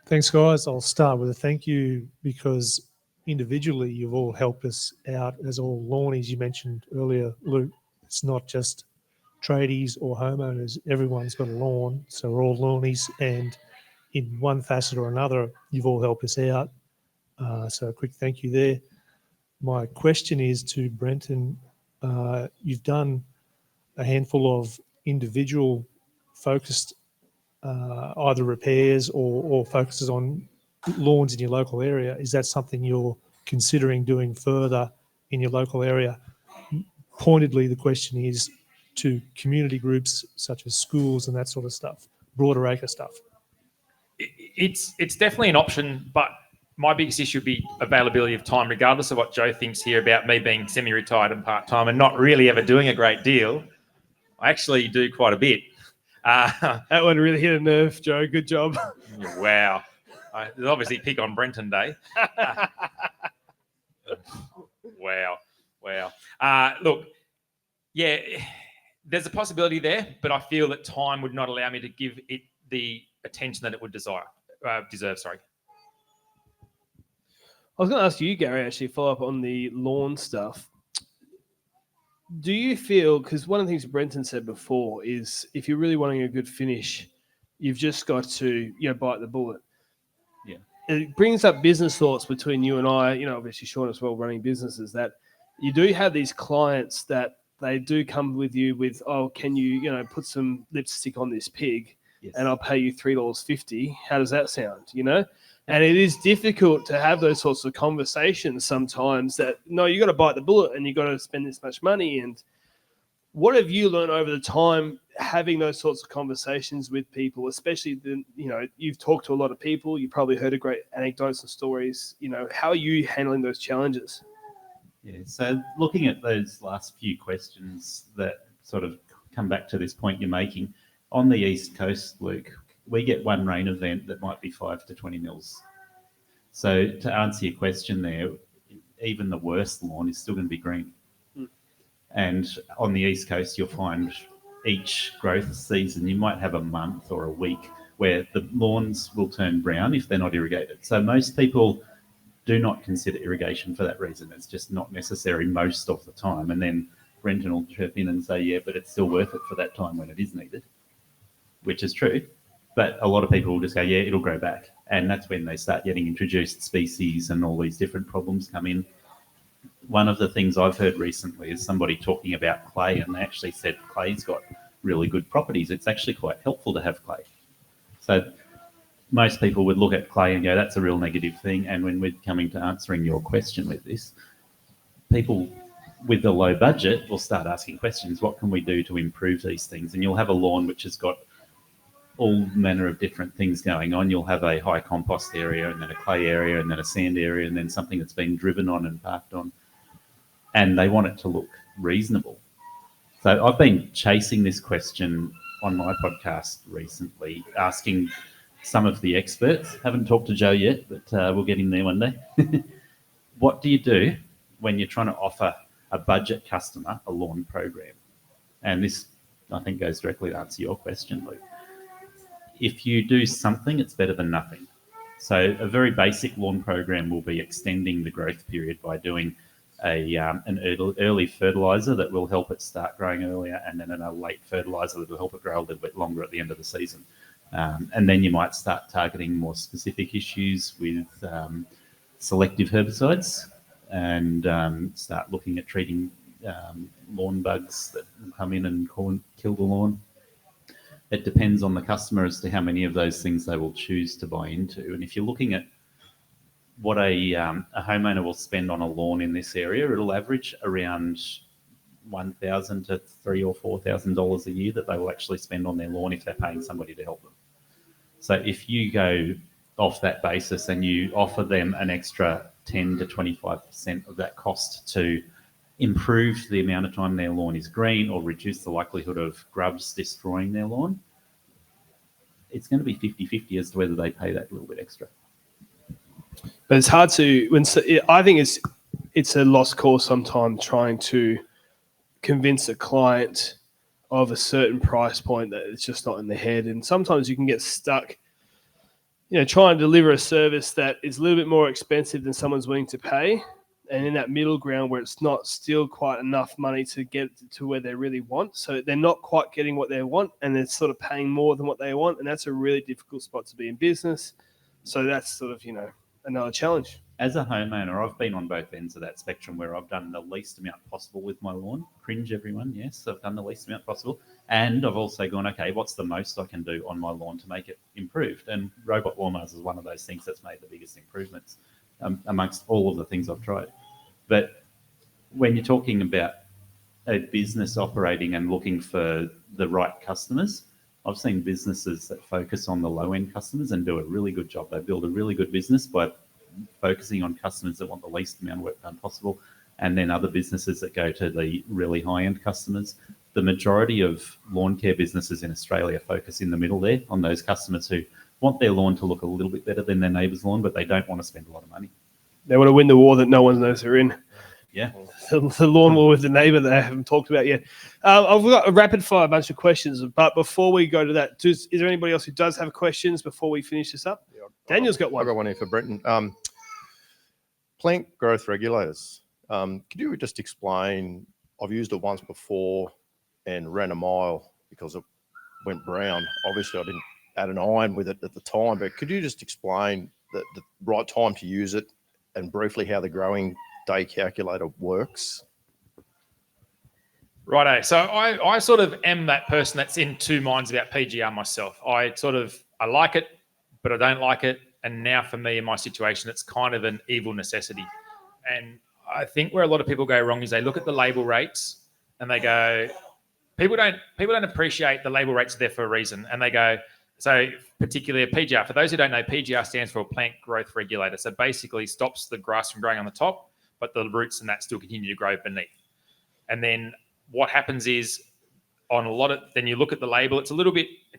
Thanks, guys. I'll start with a thank you because individually you've all helped us out as all lawnies. You mentioned earlier, Luke, it's not just tradies or homeowners. Everyone's got a lawn, so we're all lawnies, and in one facet or another, you've all helped us out. So a quick thank you there. My question is to Brenton. You've done a handful of individual focused either repairs or focuses on lawns in your local area. Is that something you're considering doing further in your local area? Pointedly, the question is to community groups such as schools and that sort of stuff, broader acre stuff? It's definitely an option, but my biggest issue would be availability of time, regardless of what Joe thinks here about me being semi-retired and part-time and not really ever doing a great deal. I actually do quite a bit. That one really hit a nerve, Joe. Good job. Wow. There's obviously pick on Brenton Day. Wow. Look, yeah, there's a possibility there, but I feel that time would not allow me to give it the attention that it would deserve. Sorry. I was going to ask you, Gary, actually follow up on the lawn stuff. Do you feel, because one of the things Brenton said before is if you're really wanting a good finish, you've just got to, bite the bullet. Yeah. It brings up business thoughts between you and I, obviously Sean as well, running businesses, that you do have these clients that they do come with you with, oh, can you, put some lipstick on this pig? Yes. And I'll pay you $3.50. How does that sound? And it is difficult to have those sorts of conversations sometimes that, no, you got to bite the bullet and you got to spend this much money. And what have you learned over the time having those sorts of conversations with people, especially, you've talked to a lot of people, you probably heard of great anecdotes and stories, how are you handling those challenges? Yeah, so looking at those last few questions that sort of come back to this point you're making, on the East Coast, Luke, we get one rain event that might be 5 to 20 mils. So to answer your question there, even the worst lawn is still going to be green. And on the East Coast, you'll find each growth season, you might have a month or a week where the lawns will turn brown if they're not irrigated. So most people do not consider irrigation for that reason. It's just not necessary most of the time. And then Brenton will chirp in and say, yeah, but it's still worth it for that time when it is needed, which is true. But a lot of people will just go, yeah, it'll grow back. And that's when they start getting introduced species and all these different problems come in. One of the things I've heard recently is somebody talking about clay, and they actually said clay's got really good properties. It's actually quite helpful to have clay. So most people would look at clay and go, that's a real negative thing. And when we're coming to answering your question with this, people with a low budget will start asking questions. What can we do to improve these things? And you'll have a lawn which has got all manner of different things going on. You'll have a high compost area and then a clay area and then a sand area and then something that's been driven on and parked on. And they want it to look reasonable. So I've been chasing this question on my podcast recently, asking some of the experts. Haven't talked to Joe yet, but we'll get him there one day. What do you do when you're trying to offer a budget customer a lawn program? And this, I think, goes directly to answer your question, Luke. If you do something, it's better than nothing. So a very basic lawn program will be extending the growth period by doing an early fertilizer that will help it start growing earlier, and then a late fertilizer that will help it grow a little bit longer at the end of the season. And then you might start targeting more specific issues with selective herbicides and start looking at treating lawn bugs that come in and kill the lawn. It depends on the customer as to how many of those things they will choose to buy into. And if you're looking at what a homeowner will spend on a lawn in this area, it'll average around $1,000 to $3,000 or $4,000 a year that they will actually spend on their lawn if they're paying somebody to help them. So if you go off that basis and you offer them an extra 10 to 25% of that cost to improve the amount of time their lawn is green or reduce the likelihood of grubs destroying their lawn, it's going to be 50-50 as to whether they pay that little bit extra. But it's hard to, I think it's a lost cause sometimes trying to convince a client of a certain price point that it's just not in the head. And sometimes you can get stuck, trying to deliver a service that is a little bit more expensive than someone's willing to pay. And in that middle ground where it's not still quite enough money to get to where they really want. So they're not quite getting what they want and they're sort of paying more than what they want. And that's a really difficult spot to be in business. So that's sort of, another challenge. As a homeowner, I've been on both ends of that spectrum where I've done the least amount possible with my lawn. Cringe, everyone. Yes, I've done the least amount possible. And I've also gone, okay, what's the most I can do on my lawn to make it improved? And robot lawnmowers is one of those things that's made the biggest improvements amongst all of the things I've tried. But when you're talking about a business operating and looking for the right customers. I've seen businesses that focus on the low-end customers and do a really good job. They build a really good business by focusing on customers that want the least amount of work done possible, and then other businesses that go to the really high-end customers. The majority of lawn care businesses in Australia focus in the middle there on those customers who want their lawn to look a little bit better than their neighbour's lawn, but they don't want to spend a lot of money. They want to win the war that no one knows they're in. Yeah. The lawn war with the neighbour that I haven't talked about yet. I've got a rapid fire bunch of questions, but before we go to that, is there anybody else who does have questions before we finish this up? Daniel's got one. I've got one here for Brenton. Plant growth regulators. Could you just explain? I've used it once before and ran a mile because it went brown. Obviously, I didn't add an iron with it at the time, but could you just explain the right time to use it and briefly how the growing day calculator works? Righto. So I sort of am that person that's in two minds about PGR myself. I like it, but I don't like it. And now for me in my situation, it's kind of an evil necessity. And I think where a lot of people go wrong is they look at the label rates and they go, people don't appreciate the label rates are there for a reason. And they go, so particularly a PGR. For those who don't know, PGR stands for plant growth regulator. So basically stops the grass from growing on the top, but the roots and that still continue to grow beneath. And then what happens is on a lot of, then you look at the label, it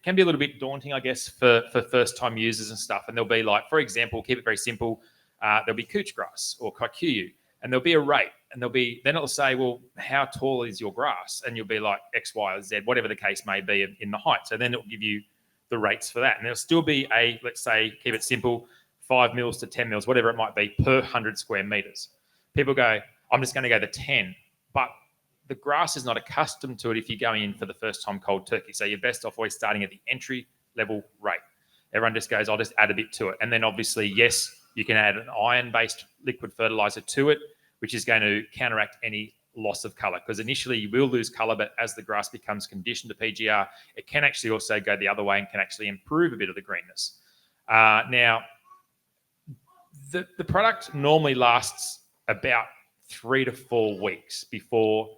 can be a little bit daunting, I guess, for first time users and stuff. And there'll be like, for example, keep it very simple. There'll be couch grass or kikuyu, and there'll be a rate, and then it'll say, well, how tall is your grass? And you'll be like X, Y, or Z, whatever the case may be in the height. So then it'll give you the rates for that. And there'll still be let's say, keep it simple, 5 mils to 10 mils, whatever it might be per 100 square meters. People go, I'm just going to go to 10, but the grass is not accustomed to it if you're going in for the first time cold turkey. So you're best off always starting at the entry level rate. Everyone just goes, I'll just add a bit to it. And then obviously, yes, you can add an iron-based liquid fertilizer to it, which is going to counteract any loss of color, because initially you will lose color, but as the grass becomes conditioned to PGR, it can actually also go the other way and can actually improve a bit of the greenness. Now, the product normally lasts about 3 to 4 weeks before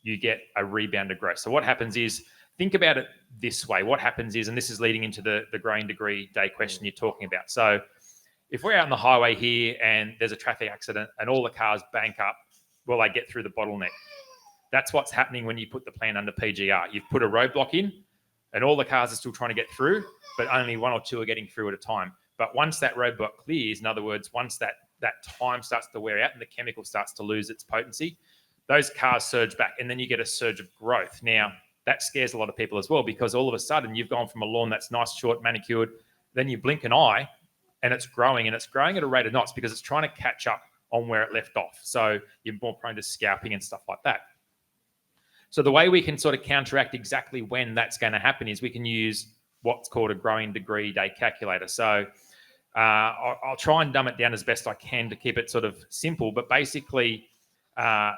you get a rebound of growth. So what happens is, think about it this way. What happens is, and this is leading into the growing degree day question you're talking about. So if we're out on the highway here and there's a traffic accident and all the cars bank up, will they get through the bottleneck? That's what's happening when you put the plant under PGR. You've put a roadblock in and all the cars are still trying to get through, but only 1 or 2 are getting through at a time. But once that roadblock clears, in other words, once that time starts to wear out and the chemical starts to lose its potency, those cars surge back and then you get a surge of growth. Now, that scares a lot of people as well, because all of a sudden you've gone from a lawn that's nice, short, manicured, then you blink an eye and it's growing at a rate of knots because it's trying to catch up on where it left off. So you're more prone to scalping and stuff like that. So the way we can sort of counteract exactly when that's going to happen is we can use what's called a growing degree day calculator. So I'll try and dumb it down as best I can to keep it sort of simple, but basically a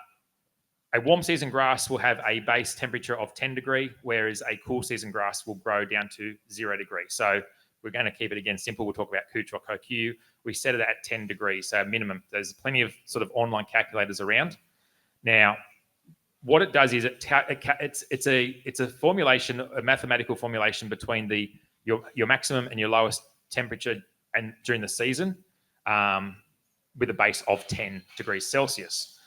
warm season grass will have a base temperature of 10 degrees, whereas a cool season grass will grow down to 0 degrees. So we're going to keep it again simple. We'll talk about couch or kikuyu. We set it at 10 degrees, so minimum. There's plenty of sort of online calculators around. Now, what it does is it's a formulation, a mathematical formulation between your maximum and your lowest temperature and during the season, with a base of 10 degrees Celsius.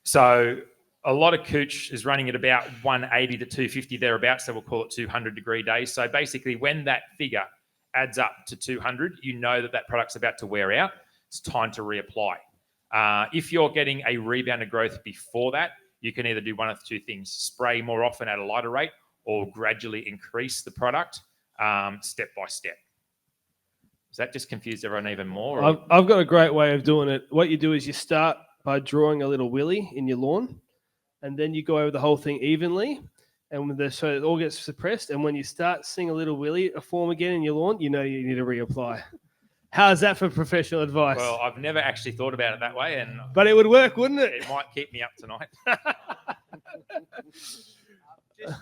So a lot of couch is running at about 180 to 250 thereabouts, so we'll call it 200 degree days. So basically when that figure adds up to 200, you know that product's about to wear out. It's time to reapply. If you're getting a rebound of growth before that, you can either do one of 2 things: spray more often at a lighter rate, or gradually increase the product step by step. Does that just confuse everyone even more? I've got a great way of doing it. What you do is you start by drawing a little willy in your lawn, and then you go over the whole thing evenly, and so it all gets suppressed. And when you start seeing a little willy form again in your lawn, you know you need to reapply. How's that for professional advice? Well, I've never actually thought about it that way, but it would work, wouldn't it? It might keep me up tonight.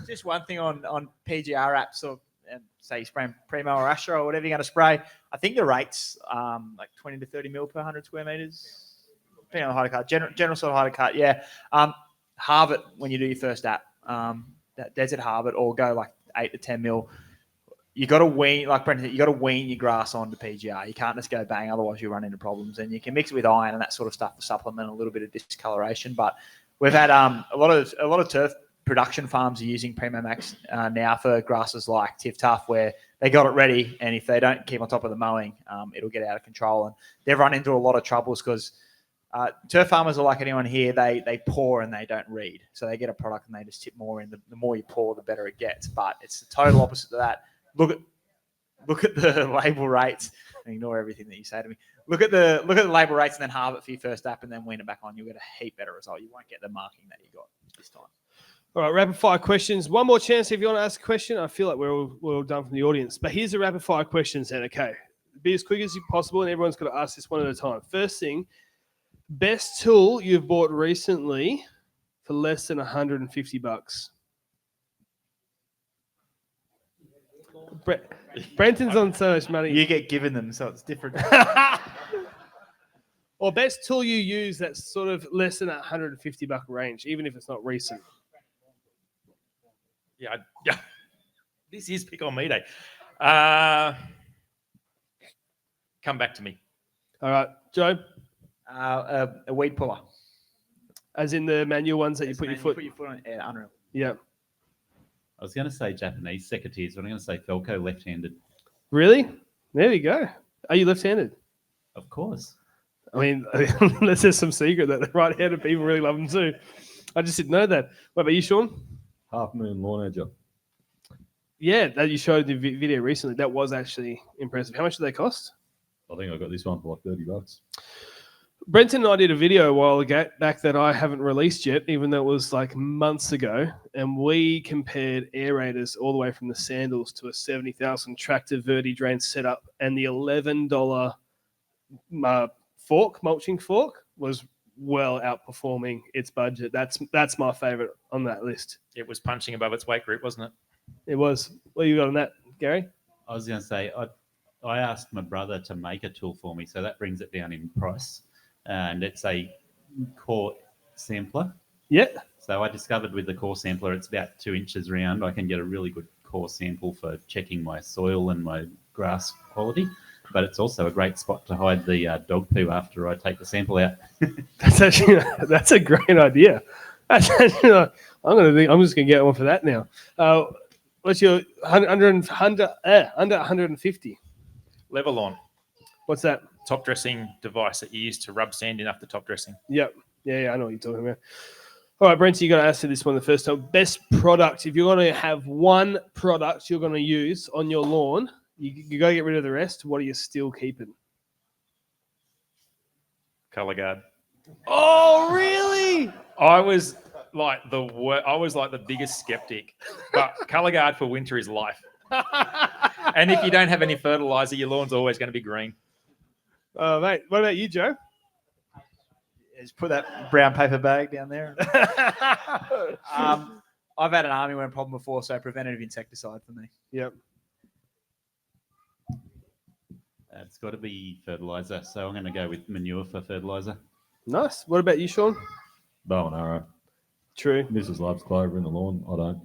Just one thing on PGR apps, or say you spray Primo or Astra or whatever you're going to spray. I think the rates like 20 to 30 mil per 100 square meters, depending on the height of cut. General sort of height of cut, yeah. halve it when you do your first app. That desert halve it, or go like 8 to 10 mil. You got to wean, like Brenton said, you got to wean your grass onto PGR. You can't just go bang, otherwise you run into problems. And you can mix it with iron and that sort of stuff to supplement a little bit of discoloration. But we've had a lot of turf production farms are using Primo Max now for grasses like Tiff Tough, where they got it ready, and if they don't keep on top of the mowing, it'll get out of control. And they've run into a lot of troubles because turf farmers are like anyone here. They pour and they don't read. So they get a product and they just tip more in. The more you pour, the better it gets. But it's the total opposite to that. Look at the label rates and ignore everything that you say to me. Look at the label rates and then halve it for your first app and then wean it back on. You'll get a heap better result. You won't get the marking that you got this time. All right, rapid fire questions. One more chance if you want to ask a question. I feel like we're all done from the audience. But here's the rapid fire questions then, okay? Be as quick as possible, and everyone's got to ask this one at a time. First thing, best tool you've bought recently for less than $150. Brenton's on so much money. You get given them, so it's different. Or best tool you use that's sort of less than $150 range, even if it's not recent. Yeah. This is pick on me day. Come back to me. All right, Joe. A weed puller. As in the manual ones that you put your foot on. Yeah, unreal. Yeah. I was going to say Japanese secateurs, but I'm going to say Felco left-handed. Really? There you go. Are you left-handed? Of course. I mean, unless there's some secret that the right-handed people really love them too. I just didn't know that. What about you, Sean? Half-moon lawn edger. Yeah, that you showed in the video recently. That was actually impressive. How much did they cost? I think I got this one for like $30. Brenton and I did a video a while back that I haven't released yet, even though it was like months ago, and we compared aerators all the way from the sandals to a 70,000 tractor Verdi drain setup, and the $11 mulching fork was well outperforming its budget. That's my favorite on that list. It was punching above its weight group, wasn't it? It was. What you got on that, Gary? I was going to say, I asked my brother to make a tool for me, so that brings it down in price. And it's a core sampler. Yeah. So I discovered with the core sampler, it's about 2 inches round. I can get a really good core sample for checking my soil and my grass quality. But it's also a great spot to hide the dog poo after I take the sample out. That's a great idea. I'm just gonna get one for that now. What's your under 150? Level lawn. What's that? Top dressing device that you use to rub sand in after top dressing. Yep. Yeah, I know what you're talking about. All right, Brent, you got to answer this one the first time. Best product. If you're going to have one product you're going to use on your lawn, you got to get rid of the rest. What are you still keeping? Color guard. Oh, really? I was like the biggest skeptic, but color guard for winter is life. And if you don't have any fertilizer, your lawn's always going to be green. Oh, mate. What about you, Joe? Just put that brown paper bag down there. I've had an armyworm problem before, so preventative insecticide for me. Yep. It's got to be fertilizer, so I'm going to go with manure for fertilizer. Nice. What about you, Sean? Bow and arrow. True. Mrs. loves clover in the lawn. I don't.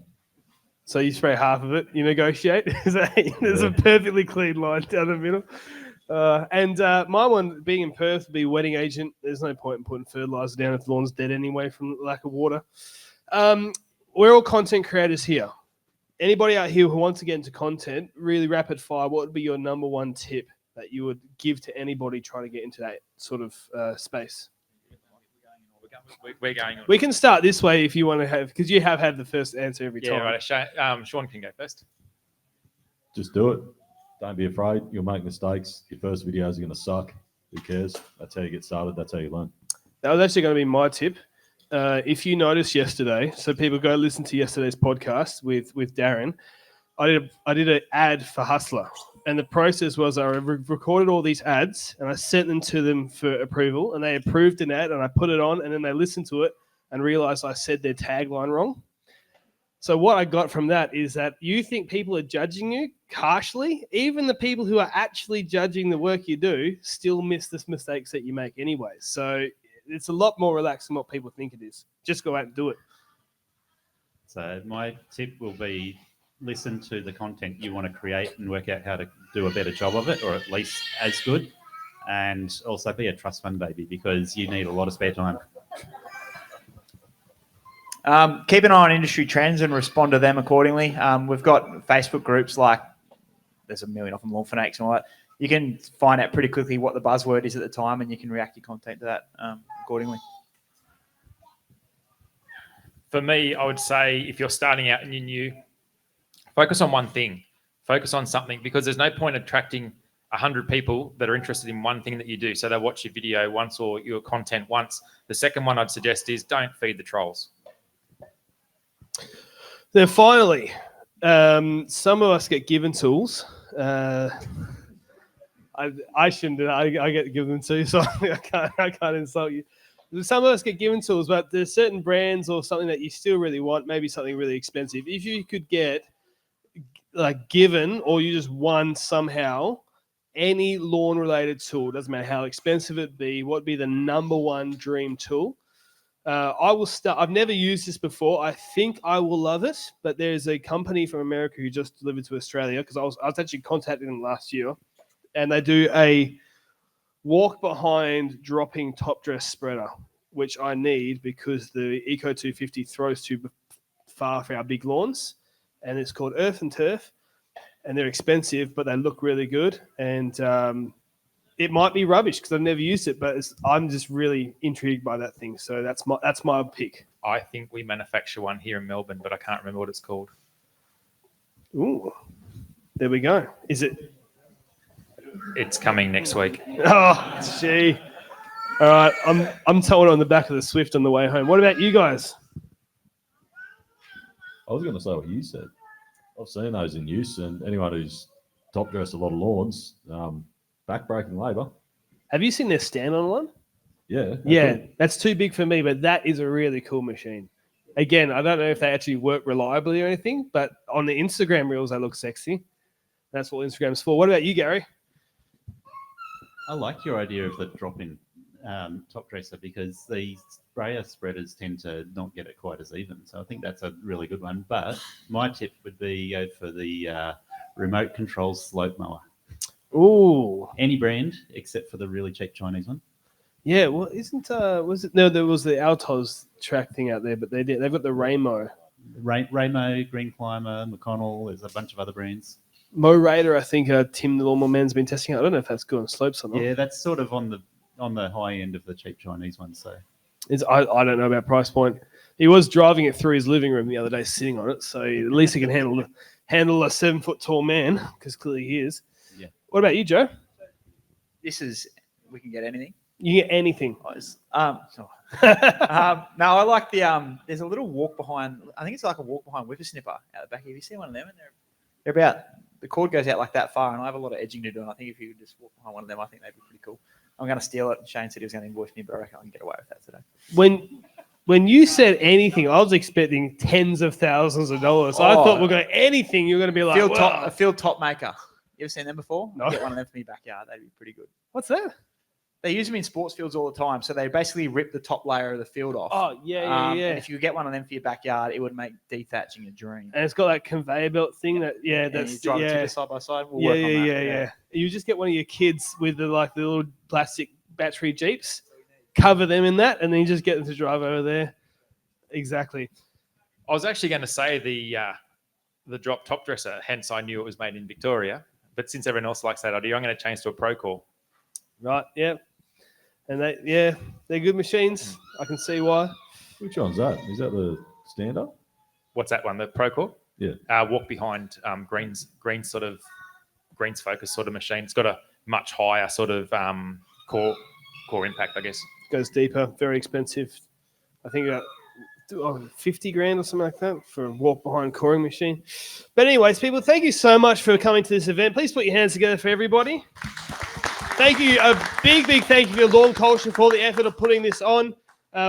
So you spray half of it, you negotiate. There's a perfectly clean line down the middle. And my one, being in Perth, would be wetting agent. There's no point in putting fertilizer down if the lawn's dead anyway from lack of water. We're all content creators here. Anybody out here who wants to get into content, really rapid fire, what would be your number one tip that you would give to anybody trying to get into that sort of space? We're going on. We can start this way if you want to have, because you have had the first answer every time. Yeah, right. Sean can go first. Just do it. Don't be afraid. You'll make mistakes. Your first videos are going to suck. Who cares? That's how you get started. That's how you learn. That was actually going to be my tip. If you noticed yesterday, so people go listen to yesterday's podcast with Darren, I did an ad for Hustler. And the process was I recorded all these ads and I sent them to them for approval, and they approved an ad and I put it on, and then they listened to it and realized I said their tagline wrong. So what I got from that is that you think people are judging you harshly. Even the people who are actually judging the work you do still miss the mistakes that you make anyway. So It's a lot more relaxed than what people think it is. Just go out and do it. So my tip will be listen to the content you want to create and work out how to do a better job of it, or at least as good. And also be a trust fund baby, because you need a lot of spare time. Keep an eye on industry trends and respond to them accordingly. We've got Facebook groups like there's a million of them, Lawn Fanatics and all that. You can find out pretty quickly what the buzzword is at the time, and you can react your content to that accordingly. For me, I would say if you're starting out and you're new, focus on one thing. Focus on something, because there's no point attracting 100 people that are interested in one thing that you do. So they'll watch your video once or your content once. The second one I'd suggest is don't feed the trolls. Then finally, some of us get given tools. I shouldn't. I get given them too, so I can't insult you. Some of us get given tools, but there's certain brands or something that you still really want, maybe something really expensive. If you could get like given, or you just won somehow, any lawn related tool, doesn't matter how expensive it be, what would be the number one dream tool? I will start. I've never used this before. I think I will love it, but there's a company from America who just delivered to Australia, because I was actually contacting them last year, and they do a walk behind dropping top dress spreader, which I need because the Eco 250 throws too far for our big lawns, and it's called Earth and Turf, and they're expensive, but they look really good. And it might be rubbish because I've never used it, but I'm just really intrigued by that thing. So that's my pick. I think we manufacture one here in Melbourne, but I can't remember what it's called. Ooh, there we go. Is it? It's coming next week. Oh, gee. All right, I'm towing on the back of the Swift on the way home. What about you guys? I was going to say what you said. I've seen those in use, and anyone who's top dressed a lot of lawns, back-breaking labour. Have you seen their stand-on one? Yeah. Yeah, that's too big for me, but that is a really cool machine. Again, I don't know if they actually work reliably or anything, but on the Instagram reels, they look sexy. That's what Instagram's for. What about you, Gary? I like your idea of the drop-in top dresser, because the sprayer spreaders tend to not get it quite as even. So I think that's a really good one. But my tip would be go for the remote control slope mower. Ooh. Any brand except for the really cheap Chinese one. Yeah, well, was it? No, there was the Altos track thing out there, but they've got the Raymo. Raymo, Green Climber, McConnell, there's a bunch of other brands. Mow Raider, I think Tim the Lawnmower Man's been testing out. I don't know if that's good on slopes or not. Yeah, that's sort of on the high end of the cheap Chinese ones. So I don't know about price point. He was driving it through his living room the other day, sitting on it, so at least he can handle a 7 foot tall man, because clearly he is. Yeah. What about you, Joe? We can get anything. You get anything. No, I like the there's a little walk behind. I think it's like a walk behind whippersnipper out the back. Have you seen one of them? And they're about, the cord goes out like that far, and I have a lot of edging to do. And I think if you could just walk behind one of them, I think they'd be pretty cool. I'm going to steal it. Shane said he was going to invoice me, but I reckon I can get away with that today. When you said anything, I was expecting tens of thousands of dollars. I thought we're going anything. You're going to be like a field top maker. You ever seen them before? No. Get one of them for my backyard. That'd be pretty good. What's that? They use them in sports fields all the time. So they basically rip the top layer of the field off. Oh, yeah. And if you get one of them for your backyard, it would make dethatching a dream. And it's got that conveyor belt thing and that's you drive it side by side. We'll yeah, work on that. yeah. You just get one of your kids with the little plastic battery Jeeps, cover them in that, and then you just get them to drive over there. Exactly. I was actually going to say the drop top dresser, hence I knew it was made in Victoria. But since everyone else likes that idea, I'm going to change to a Procore. Right, yeah. And they're good machines. I can see why. Which one's that? Is that the stand-up? What's that one? The Procore? Yeah. Walk behind greens focus sort of machine. It's got a much higher sort of core impact, I guess. Goes deeper, very expensive. I think 50 grand or something like that for a walk behind coring machine. But anyways, people, thank you so much for coming to this event. Please put your hands together for everybody. Thank you. A big thank you for Lawn Culture for all the effort of putting this on.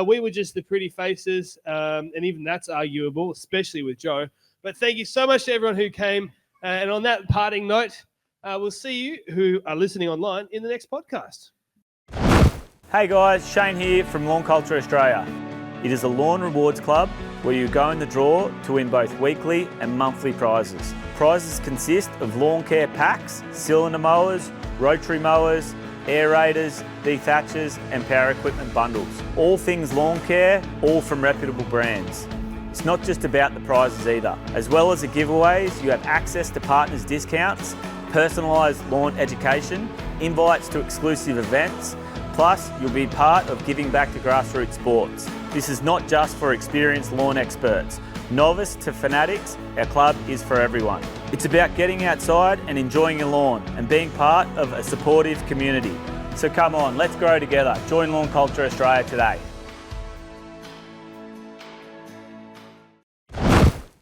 We were just the pretty faces, and even that's arguable, especially with Joe. But thank you so much to everyone who came. And on that parting note, we'll see you who are listening online in the next podcast. Hey guys, Shane here from Lawn Culture Australia. It is a lawn rewards club where you go in the draw to win both weekly and monthly prizes. Prizes consist of lawn care packs, cylinder mowers, rotary mowers, aerators, dethatchers and power equipment bundles. All things lawn care, all from reputable brands. It's not just about the prizes either. As well as the giveaways, you have access to partners discounts, personalised lawn education, invites to exclusive events, plus you'll be part of giving back to grassroots sports. This is not just for experienced lawn experts. Novice to fanatics, our club is for everyone. It's about getting outside and enjoying your lawn and being part of a supportive community. So come on, let's grow together. Join Lawn Culture Australia today.